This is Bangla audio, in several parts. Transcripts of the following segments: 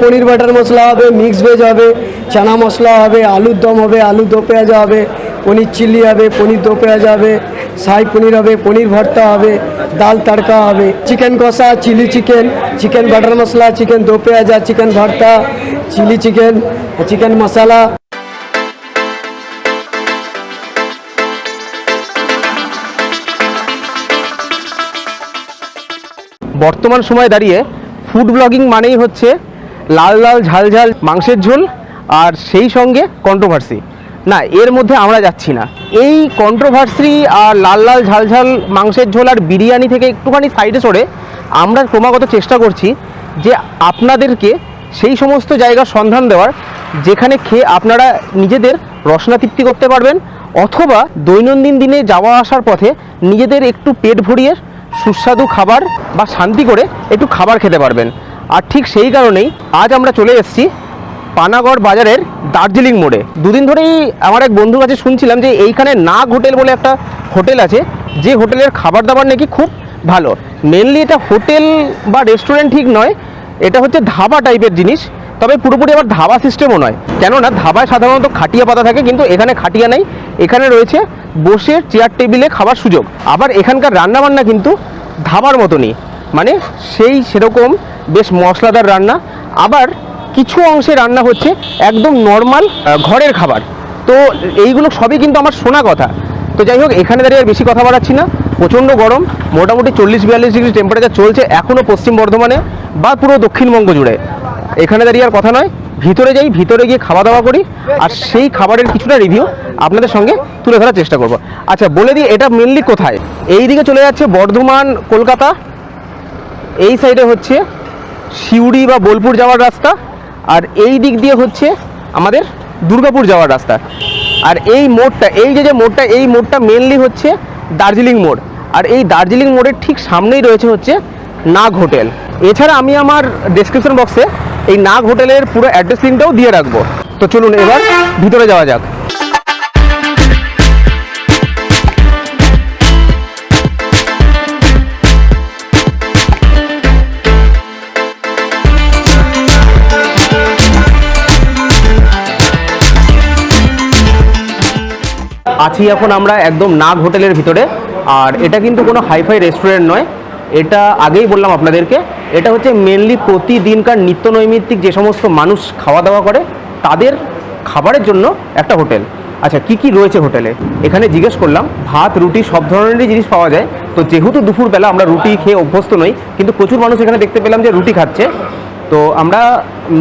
পনির বাটার মশলা হবে, মিক্স ভেজ হবে, চানা মশলা হবে, আলুর দম হবে, আলু দো পেঁয়াজা হবে, পনির চিলি হবে, পনির দো পেঁয়াজা হবে, শাহি পনির হবে, পনির ভর্তা হবে, ডাল তড়কা হবে, চিকেন কষা, চিলি চিকেন, চিকেন বাটার মশলা, চিকেন দো পেঁয়াজা, চিকেন ভর্তা, চিলি চিকেন, চিকেন মশলা। বর্তমান সময়ে দাঁড়িয়ে ফুড ব্লগিং মানেই হচ্ছে লাল লাল ঝাল ঝাল মাংসের ঝোল আর সেই সঙ্গে কন্ট্রোভার্সি। না, এর মধ্যে আমরা যাচ্ছি না। এই কন্ট্রোভার্সি আর লাল লাল ঝাল ঝাল মাংসের ঝোল আর বিরিয়ানি থেকে একটুখানি সাইডে সরে আমরা ক্রমাগত চেষ্টা করছি যে আপনাদেরকে সেই সমস্ত জায়গার সন্ধান দেওয়ার যেখানে খেয়ে আপনারা নিজেদের রসনা তৃপ্তি করতে পারবেন, অথবা দৈনন্দিন দিনে যাওয়া আসার পথে নিজেদের একটু পেট ভরিয়ে সুস্বাদু খাবার বা শান্তি করে একটু খাবার খেতে পারবেন। আর ঠিক সেই কারণেই আজ আমরা চলে এসেছি পানাগড় বাজারের দার্জিলিং মোড়ে। দুদিন ধরেই আমার এক বন্ধুর কাছে শুনছিলাম যে এইখানে নাগ হোটেল বলে একটা হোটেল আছে, যে হোটেলের খাবার দাবার নাকি খুব ভালো। মেনলি এটা হোটেল বা রেস্টুরেন্ট ঠিক নয়, এটা হচ্ছে ধাবা টাইপের জিনিস, তবে পুরোপুরি আবার ধাবা সিস্টেমও নয়। কেননা ধাবায় সাধারণত খাটিয়া পাতা থাকে, কিন্তু এখানে খাটিয়া নেই, এখানে রয়েছে বসে চেয়ার টেবিলে খাবার সুযোগ। আবার এখানকার রান্নাবান্না কিন্তু ধাবার মতনই, মানে সেরকম বেশ মশলাদার রান্না। আবার কিছু অংশে রান্না হচ্ছে একদম নর্মাল ঘরের খাবার। তো এইগুলো সবই কিন্তু আমার শোনা কথা। তো যাই হোক, এখানে দাঁড়িয়ে আর বেশি কথা বাড়াচ্ছি না। প্রচণ্ড গরম, মোটামুটি 40-42 ডিগ্রি টেম্পারেচার চলছে এখনও পশ্চিম বর্ধমানে বা পুরো দক্ষিণবঙ্গ জুড়ে। এখানে দাঁড়িয়ে আর কথা নয়, ভিতরে যাই, ভিতরে গিয়ে খাওয়া দাওয়া করি আর সেই খাবারের কিছুটা রিভিউ আপনাদের সঙ্গে তুলে ধরার চেষ্টা করব। আচ্ছা, বলে দিই এটা মেনলি কোথায়। এই দিকে চলে যাচ্ছে বর্ধমান কলকাতা, এই সাইডে হচ্ছে সিউড়ি বা বোলপুর যাওয়ার রাস্তা, আর এই দিক দিয়ে হচ্ছে আমাদের দুর্গাপুর যাওয়ার রাস্তা। আর এই মোড়টা, এই যে মোড়টা, এই মোড়টা মেনলি হচ্ছে দার্জিলিং মোড়। আর এই দার্জিলিং মোড়ের ঠিক সামনেই রয়েছে হচ্ছে নাগ হোটেল। এছাড়া আমি আমার ডেসক্রিপশন বক্সে এই নাগ হোটেলের পুরো অ্যাড্রেস লিঙ্কটাও দিয়ে রাখবো। তো চলুন এবার ভিতরে যাওয়া যাক। আছি এখন আমরা একদম নাগ হোটেলের ভিতরে। আর এটা কিন্তু কোনো হাইফাই রেস্টুরেন্ট নয়, এটা আগেই বললাম আপনাদেরকে, এটা হচ্ছে মেনলি প্রতিদিনকার নিত্য নৈমিত্তিক যে সমস্ত মানুষ খাওয়া দাওয়া করে তাদের খাবারের জন্য একটা হোটেল। আচ্ছা, কি কি রয়েছে হোটেলে এখানে জিজ্ঞেস করলাম। ভাত রুটি সব ধরনেরই জিনিস পাওয়া যায়। তো যেহেতু দুপুরবেলা আমরা রুটি খেয়ে অভ্যস্ত নই, কিন্তু প্রচুর মানুষ এখানে দেখতে পেলাম যে রুটি খাচ্ছে। তো আমরা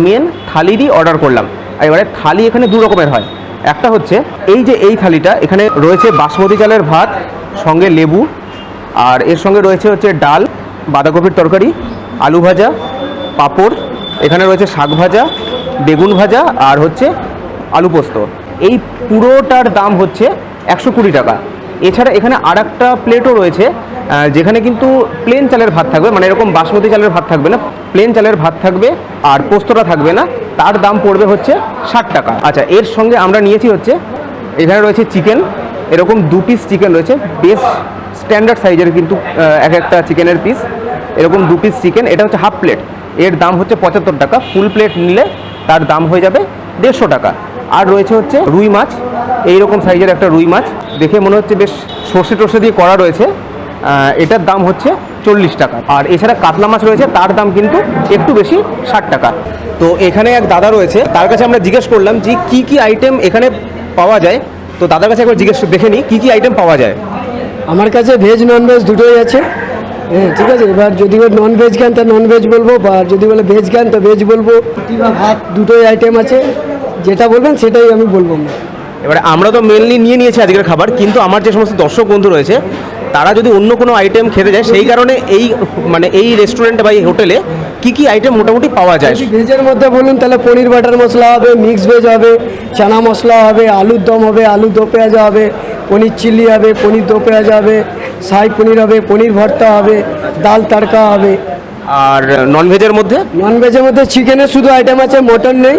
মেন থালিরই অর্ডার করলাম। আর এবারে থালি এখানে দু রকমের হয়। একটা হচ্ছে এই যে এই থালিটা, এখানে রয়েছে বাসমতি চালের ভাত, সঙ্গে লেবু, আর এর সঙ্গে রয়েছে হচ্ছে ডাল, বাঁধাকপির তরকারি, আলু ভাজা, পাঁপড়, এখানে রয়েছে শাক ভাজা, বেগুন ভাজা, আর হচ্ছে আলু পোস্ত। এই পুরোটার দাম হচ্ছে 120 টাকা। এছাড়া এখানে আর একটা প্লেটও রয়েছে, যেখানে কিন্তু প্লেন চালের ভাত থাকবে, মানে এরকম বাসমতি চালের ভাত থাকবে না, প্লেন চালের ভাত থাকবে আর পোস্তটা থাকবে না। তার দাম পড়বে হচ্ছে 60 টাকা। আচ্ছা, এর সঙ্গে আমরা নিয়েছি হচ্ছে এখানে রয়েছে চিকেন, এরকম 2 পিস চিকেন রয়েছে, বেশ স্ট্যান্ডার্ড সাইজের কিন্তু এক একটা চিকেনের পিস, এরকম 2 পিস চিকেন। এটা হচ্ছে হাফ প্লেট, এর দাম হচ্ছে 75 টাকা। ফুল প্লেট নিলে তার দাম হয়ে যাবে 150 টাকা। আর রয়েছে হচ্ছে রুই মাছ, এইরকম সাইজের একটা রুই মাছ, দেখে মনে হচ্ছে বেশ সর্ষে টর্ষে দিয়ে করা রয়েছে, এটার দাম হচ্ছে 40 টাকা। আর এছাড়া কাতলা মাছ রয়েছে, তার দাম কিন্তু একটু বেশি, 60 টাকা। তো এখানে এক দাদা রয়েছে, তার কাছে আমরা জিজ্ঞেস করলাম যে কি কি আইটেম এখানে পাওয়া যায়। তো দাদার কাছে একবার জিজ্ঞেস দেখে নিই কী কী আইটেম পাওয়া যায়। আমার কাছে ভেজ ননভেজ দুটোই আছে। হ্যাঁ, ঠিক আছে। এবার যদি ননভেজ খান তা ননভেজ বলবো, বা যদি বলে ভেজ খান তো ভেজ বলবো। বা ভাত দুটোই আইটেম আছে, যেটা বলবেন সেটাই আমি বলবো। এবারে আমরা তো মেনলি নিয়েছি আজকের খাবার, কিন্তু আমার যে সমস্ত দর্শক বন্ধু রয়েছে তারা যদি অন্য কোনো আইটেম খেতে যায়, সেই কারণে এই রেস্টুরেন্টে বা এই হোটেলে কি কি আইটেম মোটামুটি পাওয়া যায়। ভেজের মধ্যে বলুন তাহলে পনির বাটার মশলা হবে, মিক্স ভেজ হবে, চানা মশলা হবে, আলুর দম হবে, আলু দো পেঁয়াজা হবে, পনির চিলি হবে, পনির দো পেঁয়াজা হবে, শাহি পনির হবে, পনির ভর্তা হবে, ডাল তড়কা হবে। আর ননভেজের মধ্যে চিকেনের শুধু আইটেম আছে, মটন নেই।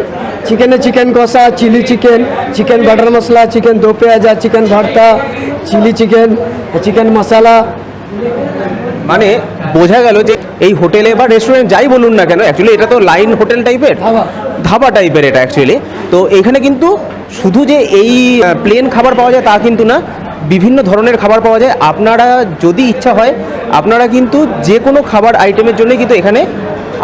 চিকেন কষা, চিলি চিকেন, চিকেন বাটার মশলা, চিকেন দো পেঁয়াজা, চিকেন ভর্তা, চিলি চিকেন, চিকেন মশলা, মানে বোঝা গেল যে এই হোটেলে বা রেস্টুরেন্ট যাই বলুন না কেন, অ্যাকচুয়ালি এটা তো লাইন হোটেল টাইপের, ধাবা টাইপের এটা অ্যাকচুয়ালি। তো এখানে কিন্তু শুধু যে এই প্লেন খাবার পাওয়া যায় তা কিন্তু না, বিভিন্ন ধরনের খাবার পাওয়া যায়। আপনারা যদি ইচ্ছা হয় আপনারা কিন্তু যে কোনো খাবার আইটেমের জন্য কিন্তু এখানে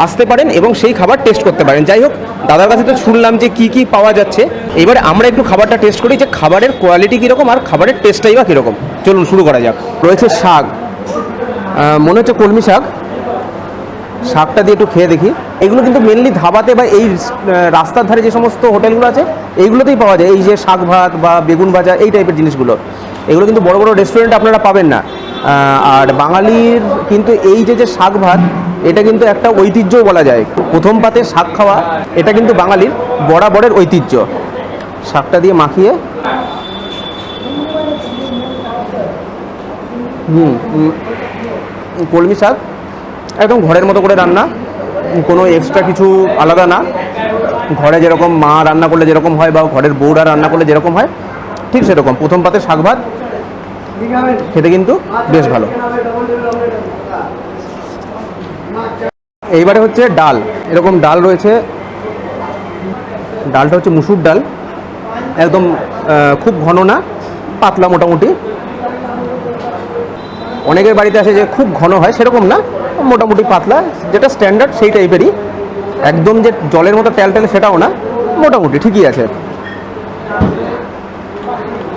আসতে পারেন এবং সেই খাবার টেস্ট করতে পারেন। যাই হোক, দাদার কাছে তো শুনলাম যে কি কি পাওয়া যাচ্ছে, এবারে আমরা একটু খাবারটা টেস্ট করি যে খাবারের কোয়ালিটি কীরকম আর খাবারের টেস্টটাই বা কীরকম। চলুন শুরু করা যাক। রয়েছে শাক, মনে হচ্ছে কলমি শাক, শাকটা দিয়ে একটু খেয়ে দেখি। এগুলো কিন্তু মেনলি ধাবাতে বা এই রাস্তার ধারে যে সমস্ত হোটেলগুলো আছে এইগুলোতেই পাওয়া যায়, এই যে শাক ভাত বা বেগুন ভাজা এই টাইপের জিনিসগুলো। এগুলো কিন্তু বড় বড় রেস্টুরেন্টে আপনারা পাবেন না। আর বাঙালির কিন্তু এই যে শাক ভাত, এটা কিন্তু একটা ঐতিহ্যও বলা যায়। প্রথম পাতে শাক খাওয়া এটা কিন্তু বাঙালির বরাবরের ঐতিহ্য। শাকটা দিয়ে মাখিয়ে কলমি শাক একদম ঘরের মতো করে রান্না, কোনো এক্সট্রা কিছু আলাদা না। ঘরে যেরকম মা রান্না করলে যেরকম হয় বা ঘরের বউরা রান্না করলে যেরকম হয় ঠিক সেরকম। প্রথম পাতে শাক ভাত খেতে কিন্তু বেশ ভালো। এইবারে হচ্ছে ডাল, এরকম ডাল রয়েছে। ডালটা হচ্ছে মুসুর ডাল, একদম খুব ঘন না, পাতলা মোটামুটি। অনেকের বাড়িতে আসে যে খুব ঘন হয়, সেরকম না, মোটামুটি পাতলা, যেটা স্ট্যান্ডার্ড সেই টাইপেরই। একদম যে জলের মতো ট্যালট্যালে সেটাও না, মোটামুটি ঠিকই আছে।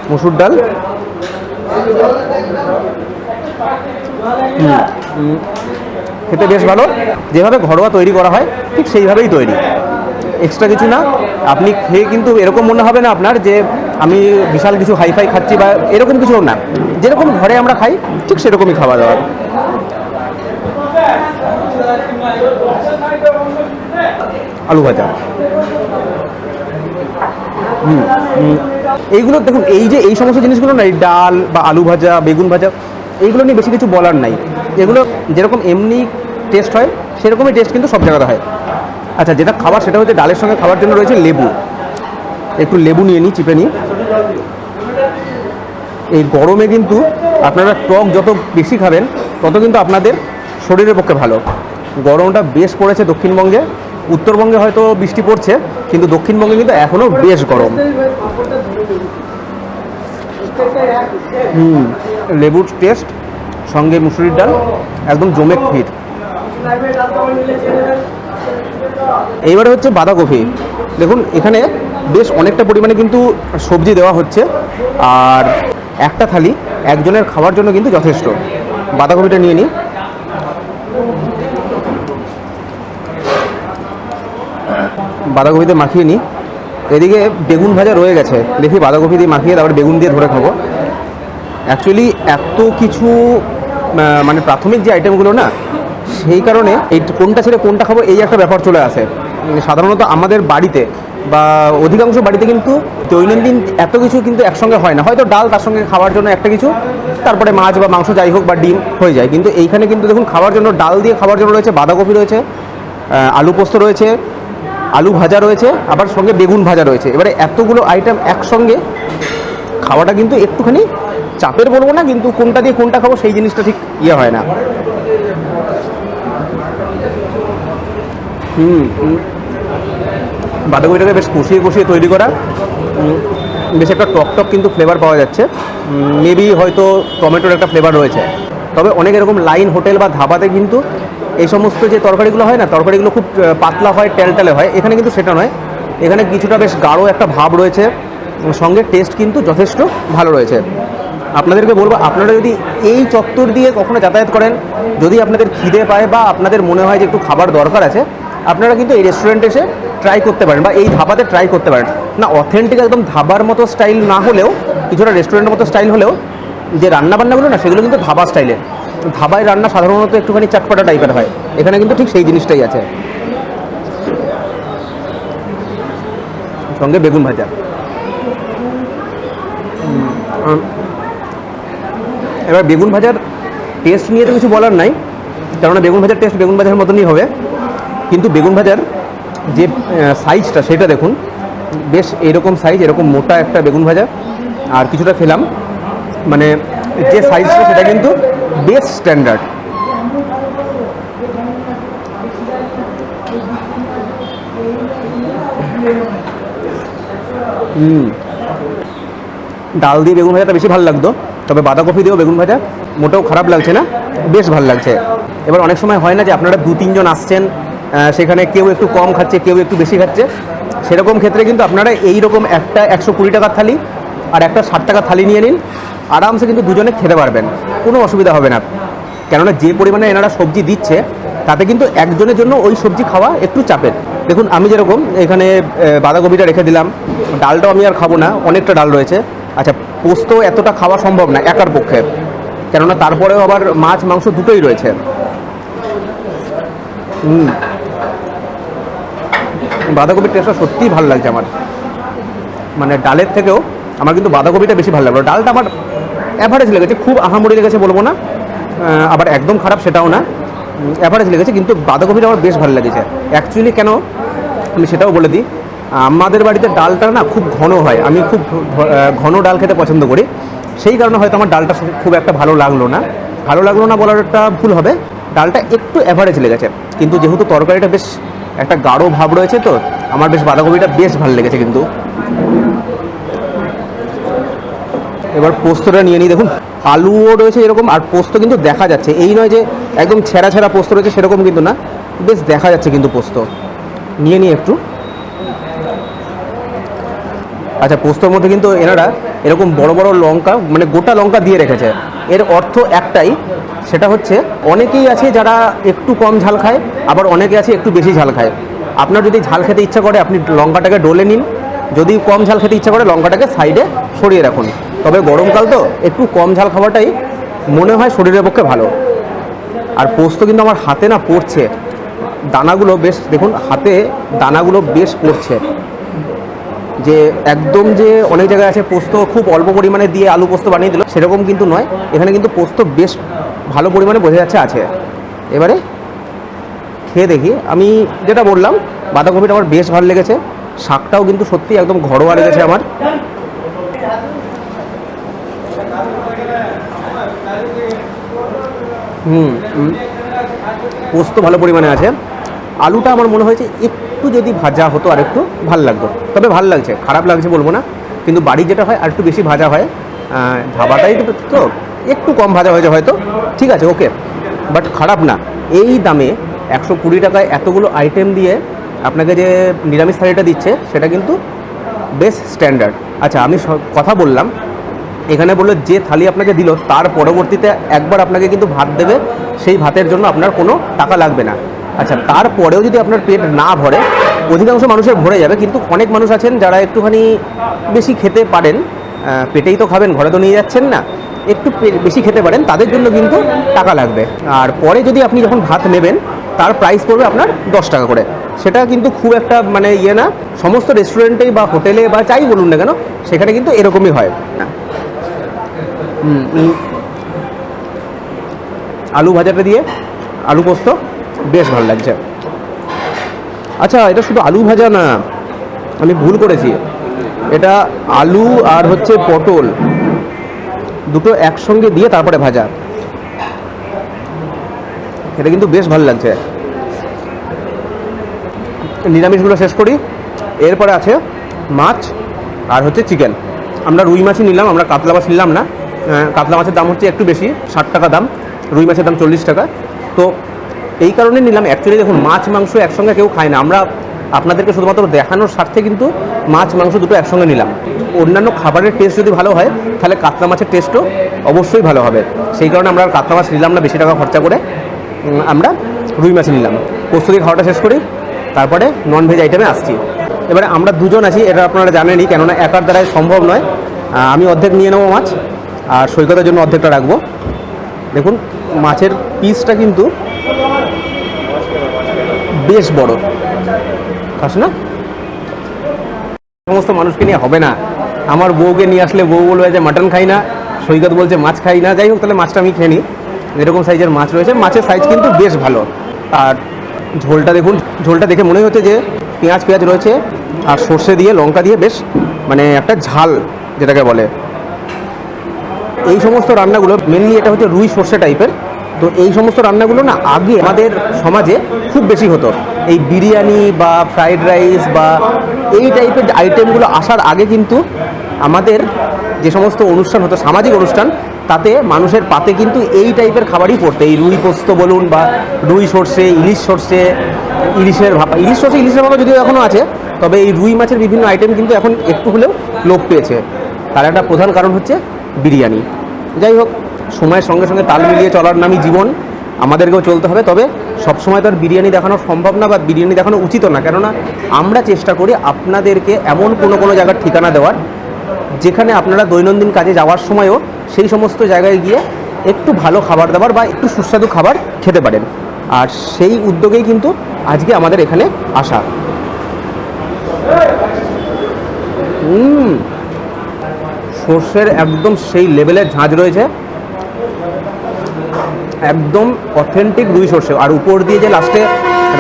মুসুর ডাল খেতে বেশ ভালো। যেভাবে ঘরোয়া তৈরি করা হয় ঠিক সেইভাবেই তৈরি, এক্সট্রা কিছু না। আপনি খেয়ে কিন্তু এরকম মনে হবে না আপনার যে আমি বিশাল কিছু হাইফাই খাচ্ছি বা এরকম কিছু না। যেরকম ঘরে আমরা খাই ঠিক সেরকমই খাওয়া দাওয়া। আলু ভাজা, এইগুলো দেখুন, এই সমস্ত জিনিসগুলো না, এই ডাল বা আলু ভাজা বেগুন ভাজা এইগুলো নিয়ে বেশি কিছু বলার নাই। এগুলো যেরকম এমনি টেস্ট হয় সেরকমই টেস্ট কিন্তু সব জায়গাতে হয়। আচ্ছা, যেটা খাবার সেটা হচ্ছে ডালের সঙ্গে খাওয়ার জন্য রয়েছে লেবু। একটু লেবু নিয়ে নিই, চিপে নিই। এই গরমে কিন্তু আপনারা টক যত বেশি খাবেন তত কিন্তু আপনাদের শরীরের পক্ষে ভালো। গরমটা বেশ পড়েছে দক্ষিণবঙ্গে, উত্তরবঙ্গে হয়তো বৃষ্টি পড়ছে, কিন্তু দক্ষিণবঙ্গে কিন্তু এখনও বেশ গরম। লেবুর টেস্ট সঙ্গে মুসুরির ডাল একদম জমে ক্ষীর। এইবারে হচ্ছে বাঁধাকপি। দেখুন এখানে বেশ অনেকটা পরিমাণে কিন্তু সবজি দেওয়া হচ্ছে, আর একটা থালি একজনের খাওয়ার জন্য কিন্তু যথেষ্ট। বাঁধাকপিটা নিয়ে নিই। বাঁধাকপিতে মাখিয়ে নিই। এদিকে বেগুন ভাজা রয়ে গেছে, দেখি বাঁধাকপি দিয়ে মাখিয়ে তারপর বেগুন দিয়ে ধরে খাবো। অ্যাকচুয়ালি এত কিছু মানে প্রাথমিক যে আইটেমগুলো না, সেই কারণে এই কোনটা ছেড়ে কোনটা খাবো এই একটা ব্যাপার চলে আসে। সাধারণত আমাদের বাড়িতে বা অধিকাংশ বাড়িতে কিন্তু দৈনন্দিন এত কিছু কিন্তু একসঙ্গে হয় না। হয়তো ডাল, তার সঙ্গে খাওয়ার জন্য একটা কিছু, তারপরে মাছ বা মাংস যাই হোক বা ডিম হয়ে যায়। কিন্তু এইখানে কিন্তু দেখুন খাওয়ার জন্য ডাল দিয়ে খাওয়ার জন্য রয়েছে বাঁধাকপি রয়েছে, আলু পোস্ত রয়েছে, আলু ভাজা রয়েছে, আবার সঙ্গে বেগুন ভাজা রয়েছে। এবারে এতগুলো আইটেম একসঙ্গে খাওয়াটা কিন্তু একটুখানি চাপের বলবো না, কিন্তু কোনটা দিয়ে কোনটা খাবো সেই জিনিসটা ঠিক ইয়ে হয় না। বাঁধাকপিটাকে বেশ কষিয়ে কষিয়ে তৈরি করা, বেশ একটা টক টক কিন্তু ফ্লেভার পাওয়া যাচ্ছে। মেবি হয়তো টমেটোর একটা ফ্লেভার রয়েছে। তবে অনেক এরকম লাইন হোটেল বা ধাবাতে কিন্তু এই সমস্ত যে তরকারিগুলো হয় না, তরকারিগুলো খুব পাতলা হয়, টেলটেলে হয়। এখানে কিন্তু সেটা নয়, এখানে কিছুটা বেশ গাঢ় একটা ভাব রয়েছে, সঙ্গে টেস্ট কিন্তু যথেষ্ট ভালো রয়েছে। আপনাদেরকে বলবো, আপনারা যদি এই চত্বর দিয়ে কখনো যাতায়াত করেন, যদি আপনাদের খিদে পায় বা আপনাদের মনে হয় যে একটু খাবার দরকার আছে, আপনারা কিন্তু এই রেস্টুরেন্টে এসে ট্রাই করতে পারেন বা এই ধাবাতে ট্রাই করতে পারেন। না অথেন্টিক একদম ধাবার মতো স্টাইল না হলেও, কিছুটা রেস্টুরেন্টের মতো স্টাইল হলেও যে রান্নাবান্নাগুলো না সেগুলো কিন্তু ধাবা স্টাইলের। ধাবায় রান্না সাধারণত একটুখানি চটপটা টাইপের হয়, এখানে কিন্তু ঠিক সেই জিনিসটাই আছে। সঙ্গে বেগুন ভাজা। এবার বেগুন ভাজার টেস্ট নিয়ে তো কিছু বলার নাই, কেননা বেগুন ভাজার টেস্ট বেগুন ভাজার মতনই হবে। কিন্তু বেগুন ভাজার যে সাইজটা সেটা দেখুন, বেশ এরকম সাইজ, এরকম মোটা একটা বেগুন ভাজা। আর কিছুটা খেলাম, মানে যে সাইজটা সেটা কিন্তু বেশ স্ট্যান্ডার্ড। ডাল দিয়ে বেগুন ভাজাটা বেশি ভালো লাগতো, তবে বাঁধাকপি দিয়েও বেগুন ভাজা মোটেও খারাপ লাগছে না, বেশ ভালো লাগছে। এবার অনেক সময় হয় না যে আপনারা 2-3 জন আসছেন, সেখানে কেউ একটু কম খাচ্ছে কেউ একটু বেশি খাচ্ছে, সেরকম ক্ষেত্রে কিন্তু আপনারা এই রকম একটা 120 টাকার থালি আর একটা 60 টাকার থালি নিয়ে নিন, আরামসে কিন্তু দুজনে খেতে পারবেন, কোনো অসুবিধা হবে না। কেননা যে পরিমাণে এনারা সবজি দিচ্ছে তাতে কিন্তু একজনের জন্য ওই সবজি খাওয়া একটু চাপের। দেখুন আমি যেরকম এখানে বাঁধাকপিটা রেখে দিলাম, ডালটাও আমি আর খাবো না, অনেকটা ডাল রয়েছে। আচ্ছা, পোস্ত এতটা খাওয়া সম্ভব না একার পক্ষে, কেননা তারপরেও আবার মাছ মাংস দুটোই রয়েছে। বাঁধাকপির টেস্টটা সত্যিই ভালো লাগছে আমার, মানে ডালের থেকেও আমার কিন্তু বাঁধাকপিটা বেশি ভালো লাগলো। ডালটা আমার অ্যাভারেজ লেগেছে, খুব আহামরি লেগেছে বলবো না, আবার একদম খারাপ সেটাও না, অ্যাভারেজ লেগেছে। কিন্তু বাঁধাকপিটা আমার বেশ ভালো লেগেছে। অ্যাকচুয়ালি কেন আমি সেটাও বলে দিই, আমাদের বাড়িতে ডালটা না খুব ঘন হয়, আমি খুব ঘন ডাল খেতে পছন্দ করি, সেই কারণে হয়তো আমার ডালটা খুব একটা ভালো লাগলো না বলার একটা ভুল হবে, ডালটা একটু অ্যাভারেজ লেগেছে। কিন্তু যেহেতু তরকারিটা বেশ একটা গাঢ় ভাব রয়েছে, তো আমার বেশ বাঁধাকপিটা বেশ ভালো লেগেছে। কিন্তু এবার পোস্তটা নিয়ে নিই। দেখুন আলুও রয়েছে এরকম, আর পোস্ত কিন্তু দেখা যাচ্ছে, এই নয় যে একদম ছেঁড়া ছেঁড়া পোস্ত রয়েছে সেরকম কিন্তু না, বেশ দেখা যাচ্ছে কিন্তু পোস্ত। নিয়ে নিই একটু। আচ্ছা, পোস্তর মধ্যে কিন্তু এনারা এরকম বড় বড় লঙ্কা, মানে গোটা লঙ্কা দিয়ে রেখেছে। এর অর্থ একটাই, সেটা হচ্ছে অনেকেই আছে যারা একটু কম ঝাল খায়, আবার অনেকে আছে একটু বেশি ঝাল খায়। আপনার যদি ঝাল খেতে ইচ্ছা করে আপনি লঙ্কাটাকে ডলে নিন, যদি কম ঝাল খেতে ইচ্ছা করে লঙ্কাটাকে সাইডে সরিয়ে রাখুন। তবে গরমকাল তো একটু কম ঝাল খাওয়াটাই মনে হয় শরীরের পক্ষে ভালো। আর পোস্ত কিন্তু আমার হাতে না পড়ছে, দানাগুলো বেশ, দেখুন হাতে দানাগুলো বেশ পড়ছে, যে একদম যে অনেক জায়গায় আছে পোস্ত খুব অল্প পরিমাণে দিয়ে আলু পোস্ত বানিয়ে দিল, সেরকম কিন্তু নয়। এখানে কিন্তু পোস্ত বেশ ভালো পরিমাণে বোঝা যাচ্ছে আছে। এবারে খেয়ে দেখি। আমি যেটা বললাম, বাঁধাকপিটা আমার বেশ ভালো লেগেছে, শাকটাও কিন্তু সত্যি একদম ঘরোয়া লেগেছে আমার। পোস্ত ভালো পরিমাণে আছে। আলুটা আমার মনে হয়েছে একটু যদি ভাজা হতো আর একটু ভাল লাগতো, তবে ভাল লাগছে, খারাপ লাগছে বলবো না। কিন্তু বাড়ির যেটা হয় আর একটু বেশি ভাজা হয়, ধাবাটাই তো একটু কম ভাজা হয়েছে হয়তো, ঠিক আছে ওকে, বাট খারাপ না। এই দামে 120 টাকায় এতগুলো আইটেম দিয়ে আপনাকে যে নিরামিষ থালিটা দিচ্ছে সেটা কিন্তু বেশ স্ট্যান্ডার্ড। আচ্ছা, আমি কথা বললাম, এখানে বললো যে থালি আপনাকে দিল তার পরবর্তীতে একবার আপনাকে কিন্তু ভাত দেবে, সেই ভাতের জন্য আপনার কোনো টাকা লাগবে না। আচ্ছা, তারপরেও যদি আপনার পেট না ভরে, অধিকাংশ মানুষের ভরে যাবে, কিন্তু অনেক মানুষ আছেন যারা একটুখানি বেশি খেতে পারেন, পেটেই তো খাবেন, ঘরে তো নিয়ে যাচ্ছেন না, একটু বেশি খেতে পারেন, তাদের জন্য কিন্তু টাকা লাগবে। আর পরে যদি আপনি যখন ভাত নেবেন তার প্রাইস পড়বে আপনার 10 টাকা করে। সেটা কিন্তু খুব একটা মানে ইয়ে না, সমস্ত রেস্টুরেন্টেই বা হোটেলে বা যাই বলুন না কেন সেখানে কিন্তু এরকমই হয়। আলু ভাজাটা দিয়ে আলু পোস্ত বেশ ভালো লাগছে। আচ্ছা, এটা শুধু আলু ভাজা না, আমি ভুল করেছি, এটা আলু আর হচ্ছে পটল দুটো একসঙ্গে দিয়ে তারপরে ভাজা, এটা কিন্তু বেশ ভালো লাগছে। নিরামিষগুলো শেষ করি, এরপরে আছে মাছ আর হচ্ছে চিকেন। আমরা রুই মাছই নিলাম, আমরা কাতলা মাছ নিলাম না। কাতলা মাছের দাম হচ্ছে একটু বেশি, 60 টাকা দাম, রুই মাছের দাম 40 টাকা। তো এই কারণে নিলাম। অ্যাকচুয়ালি দেখুন, মাছ মাংস একসঙ্গে কেউ খায় না, আমরা আপনাদেরকে শুধুমাত্র দেখানোর স্বার্থে কিন্তু মাছ মাংস দুটো একসঙ্গে নিলাম। অন্যান্য খাবারের টেস্ট যদি ভালো হয় তাহলে কাতলা মাছের টেস্টও অবশ্যই ভালো হবে, সেই কারণে আমরা কাতলা মাছ নিলাম না বেশি টাকা খরচা করে, আমরা রুই মাছ নিলাম। পোস্ত দিয়ে খাওয়াটা শেষ করি, তারপরে ননভেজ আইটেমে আসছি। এবারে আমরা দুজন আছি, এটা আপনারা জানেনই, কেননা একার দ্বারাই সম্ভব নয়। আমি অর্ধেক নিয়ে নেবো মাছ, আর সৈকতের জন্য অর্ধেকটা রাখবো। দেখুন মাছের পিসটা কিন্তু বেশ বড়, খাস না? সমস্ত মানুষকে নিয়ে হবে না, আমার বউকে নিয়ে আসলে বউ বলবে যে মাটন খাই না, সৈকত বলছে মাছ খাই না, যাই হোক তাহলে মাছটা আমি খেয়ে নিই। এরকম সাইজের মাছ রয়েছে, মাছের সাইজ কিন্তু বেশ ভালো। আর ঝোলটা দেখুন, ঝোলটা দেখে মনে হচ্ছে যে পেঁয়াজ রয়েছে আর সর্ষে দিয়ে লঙ্কা দিয়ে বেশ মানে একটা ঝাল যেটাকে বলে। এই সমস্ত রান্নাগুলো মেনলি এটা হচ্ছে রুই সর্ষে টাইপের, তো এই সমস্ত রান্নাগুলো না আগে আমাদের সমাজে খুব বেশি হতো। এই বিরিয়ানি বা ফ্রাইড রাইস বা এই টাইপের আইটেমগুলো আসার আগে কিন্তু আমাদের যে সমস্ত অনুষ্ঠান হতো, সামাজিক অনুষ্ঠান, তাতে মানুষের পাতে কিন্তু এই টাইপের খাবারই পড়তো। এই রুই পোস্ত বলুন বা রুই সর্ষে, ইলিশ সর্ষে, ইলিশের ভাপা, ইলিশের ভাপা যদিও এখনও আছে, তবে এই রুই মাছের বিভিন্ন আইটেম কিন্তু এখন একটু হলেও লোপ পেয়েছে। তার একটা প্রধান কারণ হচ্ছে বিরিয়ানি। যাই হোক, সময়ের সঙ্গে সঙ্গে তাল মিলিয়ে চলার নামই জীবন, আমাদেরকেও চলতে হবে। তবে সবসময় তো আর বিরিয়ানি দেখানো সম্ভব না বা বিরিয়ানি দেখানো উচিতও না, কেননা আমরা চেষ্টা করি আপনাদেরকে এমন কোনো জায়গার ঠিকানা দেওয়ার যেখানে আপনারা দৈনন্দিন কাজে যাওয়ার সময়ও সেই সমস্ত জায়গায় গিয়ে একটু ভালো খাবার দাবার বা একটু সুস্বাদু খাবার খেতে পারেন। আর সেই উদ্যোগেই কিন্তু আজকে আমাদের এখানে আসা। সর্ষের একদম সেই লেভেলের ঝাঁঝ রয়েছে, একদম অথেন্টিক রুই সর্ষে। আর উপর দিয়ে যে লাস্টে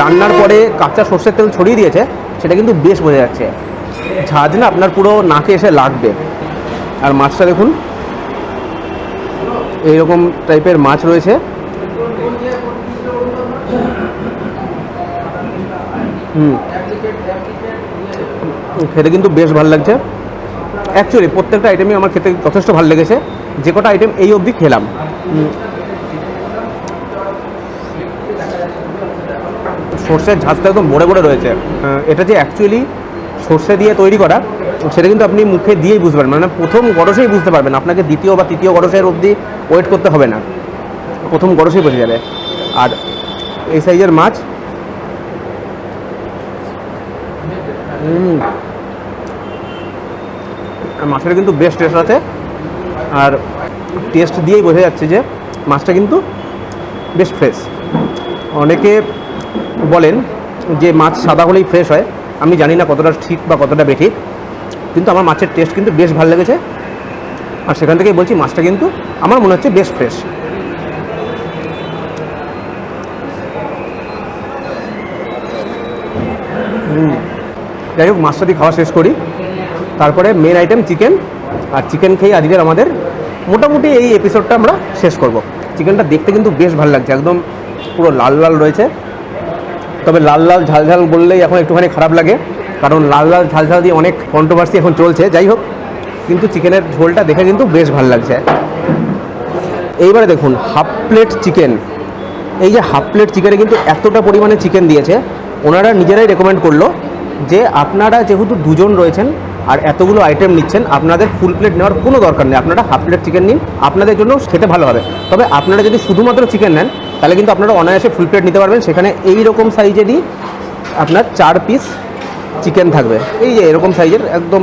রান্নার পরে কাঁচা সর্ষের তেল ছড়িয়ে দিয়েছে, সেটা কিন্তু বেশ বোঝা যাচ্ছে। ঝাঁঝ না আপনার পুরো নাকে এসে লাগবে। আর মাছটা দেখুন, এইরকম টাইপের মাছ রয়েছে। খেতে কিন্তু বেশ ভালো লাগছে। অ্যাকচুয়ালি প্রত্যেকটা আইটেমই আমার খেতে যথেষ্ট ভালো লেগেছে, যে কটা আইটেম এই অবধি খেলাম। সর্ষের ঝাঁজটা একদম ভরে ভরে রয়েছে। এটা যে অ্যাকচুয়ালি সর্ষে দিয়ে তৈরি করা, সেটা কিন্তু আপনি মুখে দিয়েই বুঝতে পারবেন, মানে প্রথম গরসেই বুঝতে পারবেন। আপনাকে দ্বিতীয় বা তৃতীয় গরসের অবধি ওয়েট করতে হবে না, প্রথম গরসেই বোঝা যাবে। আর এই সাইজের মাছ, মাছের কিন্তু বেশ টেস্ট আছে। আর টেস্ট দিয়েই বোঝা যাচ্ছে যে মাছটা কিন্তু বেশ ফ্রেশ। অনেকে বলেন যে মাছ সাদা হলেই ফ্রেশ হয়, আমি জানি না কতটা ঠিক বা কতটা বেঠিক, কিন্তু আমার মাছের টেস্ট কিন্তু বেশ ভালো লেগেছে। আর সেখান থেকেই বলছি মাছটা কিন্তু আমার মনে হচ্ছে বেশ ফ্রেশ। যাই হোক, মাছটা দিয়ে খাওয়া শেষ করি, তারপরে মেন আইটেম চিকেন। আর চিকেন খেয়ে আজকের আমাদের মোটামুটি এই এপিসোডটা আমরা শেষ করব। চিকেনটা দেখতে কিন্তু বেশ ভালো লাগছে, একদম পুরো লাল লাল রয়েছে। তবে লাল লাল ঝাল ঝাল বললেই এখন একটুখানি খারাপ লাগে, কারণ লাল লাল ঝাল ঝাল দিয়ে অনেক কন্ট্রোভার্সি এখন চলছে। যাই হোক, কিন্তু চিকেনের ঝোলটা দেখে কিন্তু বেশ ভালো লাগছে। এইবারে দেখুন হাফ প্লেট চিকেন। এই যে হাফ প্লেট চিকেনে কিন্তু এতটা পরিমাণে চিকেন দিয়েছে, ওনারা নিজেরাই রেকমেন্ড করলো যে আপনারা যেহেতু দুজন রয়েছেন আর এতগুলো আইটেম নিচ্ছেন, আপনাদের ফুল প্লেট নেওয়ার কোনো দরকার নেই, আপনারা হাফ প্লেট চিকেন নিন, আপনাদের জন্য খেতে ভালো হবে। তবে আপনারা যদি শুধুমাত্র চিকেন নেন, তাহলে কিন্তু আপনারা অনায়াসে ফুল প্লেট নিতে পারবেন। সেখানে এই রকম সাইজেরই আপনার 4 পিস চিকেন থাকবে। এই যে এরকম সাইজের, একদম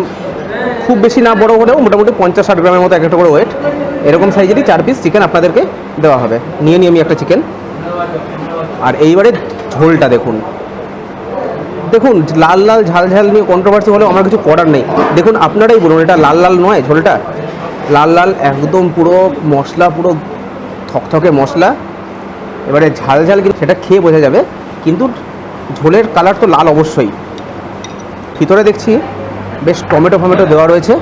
খুব বেশি না বড় হলেও মোটামুটি 50-60 গ্রামের মতো একটা করে ওয়েট, এরকম সাইজেরই 4 পিস চিকেন আপনাদেরকে দেওয়া হবে। নিয়ে নিই আমি একটা চিকেন। আর এইবারে ঝোলটা দেখুন, দেখুন লাল লাল ঝাল ঝাল নিয়ে কন্ট্রোভার্সি হলেও আমার কিছু করার নেই। দেখুন আপনারাই বলুন, এটা লাল লাল নয় ঝোলটা? লাল লাল একদম, পুরো মশলা, পুরো থকথকে মশলা। এবারে ঝাল ঝাল কিন্তু সেটা খেয়ে বোঝা যাবে, কিন্তু ঝোলের কালার তো লাল অবশ্যই। ভিতরে দেখছি বেশ টমেটো ফমেটো দেওয়া রয়েছে,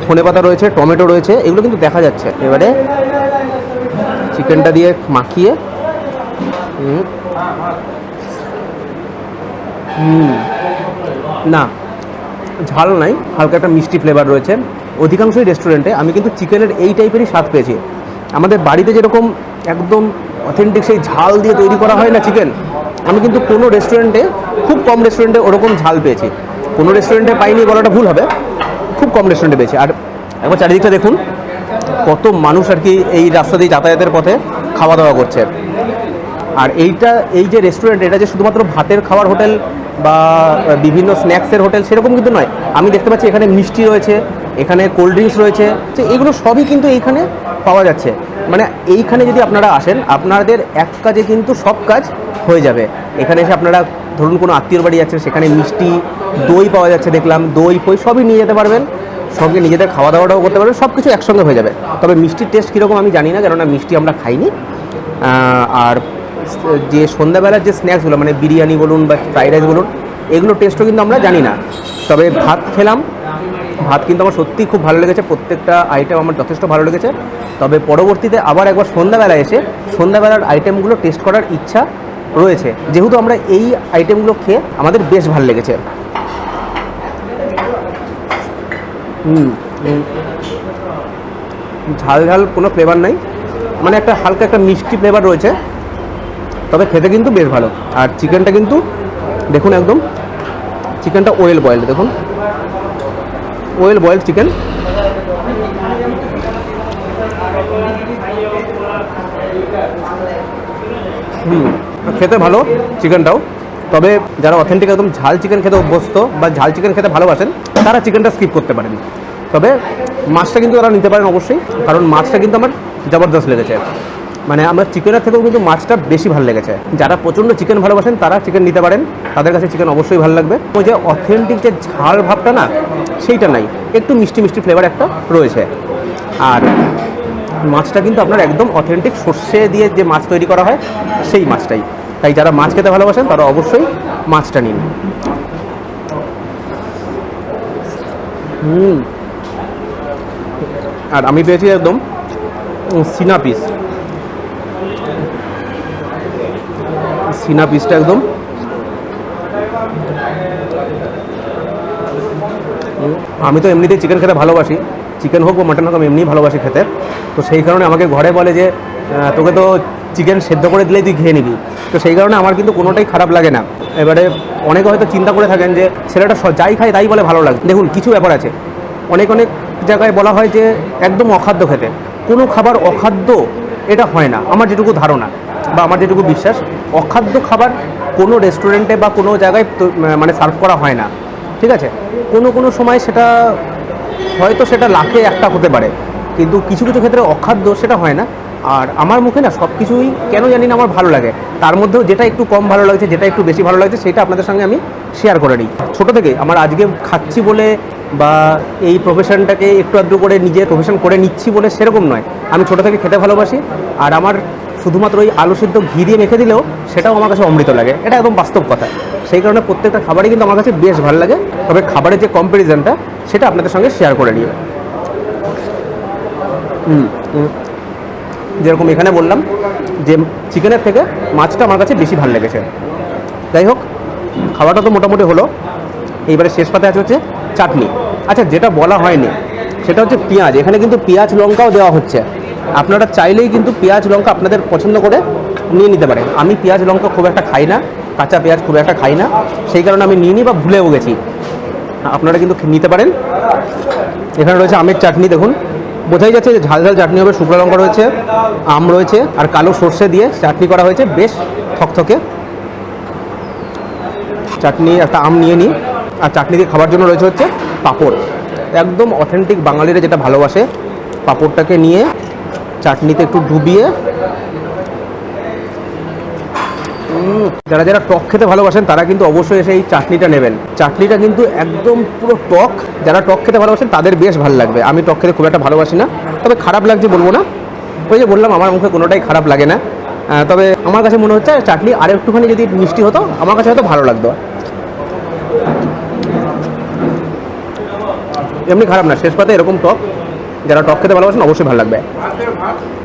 ধনেপাতা রয়েছে, টমেটো রয়েছে, এগুলো কিন্তু দেখা যাচ্ছে। এবারে চিকেনটা দিয়ে মাখিয়ে না, ঝাল নাই, হালকা একটা মিষ্টি ফ্লেভার রয়েছে। অধিকাংশই রেস্টুরেন্টে আমি কিন্তু চিকেনের এই টাইপেরই স্বাদ পেয়েছি। আমাদের বাড়িতে যেরকম একদম অথেন্টিক সেই ঝাল দিয়ে তৈরি করা হয় না চিকেন, আমি কিন্তু কোনো রেস্টুরেন্টে, খুব কম রেস্টুরেন্টে ওরকম ঝাল পেয়েছি। কোনো রেস্টুরেন্টে পাইনি বলাটা ভুল হবে, খুব কম রেস্টুরেন্টে পেয়েছি। আর একবার চারিদিকটা দেখুন, কত মানুষ আর কি এই রাস্তা দিয়ে যাতায়াতের পথে খাওয়া দাওয়া করছে। আর এই যে রেস্টুরেন্ট, এটা যে শুধুমাত্র ভাতের খাওয়ার হোটেল বা বিভিন্ন স্ন্যাক্সের হোটেল সেরকম কিন্তু নয়। আমি দেখতে পাচ্ছি এখানে মিষ্টি রয়েছে, এখানে কোল্ড ড্রিঙ্কস রয়েছে, তো এগুলো সবই কিন্তু এইখানে পাওয়া যাচ্ছে। মানে এইখানে যদি আপনারা আসেন, আপনাদের এক কাজে কিন্তু সব কাজ হয়ে যাবে। এখানে এসে আপনারা ধরুন কোনো আত্মীয়র বাড়ি যাচ্ছেন, সেখানে মিষ্টি, দই পাওয়া যাচ্ছে দেখলাম, দই ফই সবই নিয়ে যেতে পারবেন, সঙ্গে নিজেদের খাওয়া দাওয়াটাও করতে পারবেন, সব কিছু একসঙ্গে হয়ে যাবে। তবে মিষ্টির টেস্ট কীরকম আমি জানি না, কেননা মিষ্টি আমরা খাইনি। আর যে সন্ধ্যাবেলার যে স্ন্যাক্সগুলো, মানে বিরিয়ানি বলুন বা ফ্রাইড রাইস বলুন, এগুলো টেস্টও কিন্তু আমরা জানি না। তবে ভাত খেলাম, ভাত কিন্তু আমার সত্যিই খুব ভালো লেগেছে, প্রত্যেকটা আইটেম আমার যথেষ্ট ভালো লেগেছে। তবে পরবর্তীতে আবার একবার সন্ধ্যাবেলায় এসে সন্ধ্যাবেলার আইটেমগুলো টেস্ট করার ইচ্ছা রয়েছে, যেহেতু আমরা এই আইটেমগুলো খেয়ে আমাদের বেশ ভালো লেগেছে। ঝাল ঝাল কোনো ফ্লেভার নাই, মানে একটা হালকা একটা মিষ্টি ফ্লেভার রয়েছে, তবে খেতে কিন্তু বেশ ভালো। আর চিকেনটা কিন্তু দেখুন, একদম চিকেনটা ওয়েল বয়েলড, দেখুন ওয়েল বয়েলড চিকেন। খেতে ভালো চিকেনটাও, তবে যারা অথেন্টিক একদম ঝাল চিকেন খেতে অভ্যস্ত বা ঝাল চিকেন খেতে ভালোবাসেন তারা চিকেনটা স্কিপ করতে পারেন। তবে মাছটা কিন্তু তারা নিতে পারেন অবশ্যই, কারণ মাছটা কিন্তু আমার জবরদস্ত লেগেছে, মানে আমার চিকেনের থেকেও কিন্তু মাছটা বেশি ভালো লেগেছে। যারা প্রচণ্ড চিকেন ভালোবাসেন তারা চিকেন নিতে পারেন, তাদের কাছে চিকেন অবশ্যই ভালো লাগবে। ওই যে অথেন্টিক যে ঝাল ভাবটা না, সেইটা নাই, একটু মিষ্টি মিষ্টি ফ্লেভার একটা রয়েছে। আর মাছটা কিন্তু আপনার একদম অথেন্টিক সর্ষে দিয়ে যে মাছ তৈরি করা হয় সেই মাছটাই, তাই যারা মাছ খেতে ভালোবাসেন তারা অবশ্যই মাছটা নিন। আর আমি পেয়েছি একদম সিনা পিস, সিনা পিসটা একদম আমি তো এমনিতেই চিকেন খেতে ভালোবাসি, চিকেন হোক বা মাটন হোক আমি এমনিই ভালোবাসি খেতে। তো সেই কারণে আমাকে ঘরে বলে যে তোকে তো চিকেন সেদ্ধ করে দিলেই তুই খেয়ে নিবি, তো সেই কারণে আমার কিন্তু কোনোটাই খারাপ লাগে না। এবারে অনেকে হয়তো চিন্তা করে থাকেন যে ছেলেটা যাই খায় তাই বলে ভালো লাগে। দেখুন, কিছু ব্যাপার আছে, অনেক জায়গায় বলা হয় যে একদম অখাদ্য খেতে। কোনো খাবার অখাদ্য এটা হয় না, আমার যেটুকু ধারণা বা আমার যেটুকু বিশ্বাস, অখাদ্য খাবার কোনো রেস্টুরেন্টে বা কোনো জায়গায় মানে সার্ভ করা হয় না, ঠিক আছে? কোনো সময় সেটা হয়তো সেটা লাখে একটা হতে পারে, কিন্তু কিছু কিছু ক্ষেত্রে অখাদ্য সেটা হয় না। আর আমার মুখে না সব কিছুই কেন জানি না আমার ভালো লাগে, তার মধ্যেও যেটা একটু কম ভালো লাগছে, যেটা একটু বেশি ভালো লাগছে, সেটা আপনাদের সঙ্গে আমি শেয়ার করে নিই। ছোটো থেকে আমার আজকে খাচ্ছি বলে বা এই প্রফেশনটাকে একটু আধটু করে নিজের প্রফেশন করে নিচ্ছি বলে সেরকম নয়, আমি ছোটো থেকে খেতে ভালোবাসি। আর আমার শুধুমাত্র ওই আলু সিদ্ধ ঘি দিয়ে মেখে দিলেও সেটাও আমার কাছে অমৃত লাগে, এটা একদম বাস্তব কথা। সেই কারণে প্রত্যেকটা খাবারই কিন্তু আমার কাছে বেশ ভালো লাগে। তবে খাবারের যে কম্প্যারিজনটা সেটা আপনাদের সঙ্গে শেয়ার করে নিই। যেরকম এখানে বললাম যে চিকেনের থেকে মাছটা আমার কাছে বেশি ভালো লেগেছে। যাই হোক, খাওয়াটা তো মোটামুটি হলো, এইবারে শেষ পাতে আছে হচ্ছে চাটনি। আচ্ছা, যেটা বলা হয়নি সেটা হচ্ছে পেঁয়াজ। এখানে কিন্তু পেঁয়াজ লঙ্কাও দেওয়া হচ্ছে, আপনারা চাইলেই কিন্তু পেঁয়াজ লঙ্কা আপনাদের পছন্দ করে নিয়ে নিতে পারেন। আমি পেঁয়াজ লঙ্কা খুব একটা খাই না, কাঁচা পেঁয়াজ খুব একটা খাই না, সেই কারণে আমি নিয়ে নিই বা ভুলেও গেছি। আপনারা কিন্তু নিতে পারেন। এখানে রয়েছে আমের চাটনি, দেখুন বোঝাই যাচ্ছে যে ঝাল ঝাল চাটনি হবে। শুকনো লঙ্কা রয়েছে, আম রয়েছে, আর কালো সর্ষে দিয়ে চাটনি করা হয়েছে, বেশ থকথকে চাটনি। একটা আম নিয়ে নিই। আর চাটনি দিয়ে খাবার জন্য রয়েছে হচ্ছে পাঁপড়, একদম অথেন্টিক বাঙালিরা যেটা ভালোবাসে। পাঁপড়টাকে নিয়ে চাটনিতে একটু ডুবিয়ে, যারা যারা টক খেতে ভালোবাসেন তারা কিন্তু অবশ্যই এসে এই চাটনিটা নেবেন। চাটনিটা কিন্তু একদম পুরো টক, যারা টক খেতে ভালোবাসেন তাদের বেশ ভালো লাগবে। আমি টক খেতে খুব একটা ভালোবাসি না, তবে খারাপ লাগছে বলবো না, ওই যে বললাম আমার মুখে কোনোটাই খারাপ লাগে না। তবে আমার কাছে মনে হচ্ছে চাটনি আর একটুখানি যদি মিষ্টি হতো আমার কাছে হয়তো ভালো লাগতো। এমনি খারাপ না, শেষ পাতে এরকম টক, যারা টক খেতে ভালোবাসেন অবশ্যই ভালো লাগবে।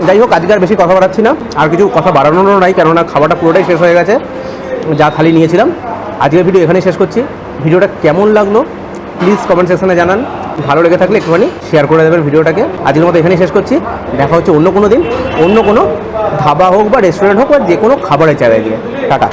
যাই হোক, আজকে আর বেশি কথা বাড়াচ্ছি না, আর কিছু কথা বাড়ানোরও নাই, কেননা খাবারটা পুরোটাই শেষ হয়ে গেছে যা থালি নিয়েছিলাম। আজকের ভিডিও এখানেই শেষ করছি। ভিডিওটা কেমন লাগলো প্লিজ কমেন্ট সেকশনে জানান, ভালো লেগে থাকলে একটুখানি শেয়ার করে দেবেন ভিডিওটাকে। আজকের মতো এখানেই শেষ করছি, দেখা হচ্ছে অন্য কোনো দিন, অন্য কোনো ধাবা হোক বা রেস্টুরেন্ট হোক বা যে কোনো খাবারের জায়গায় গিয়ে। টাটা।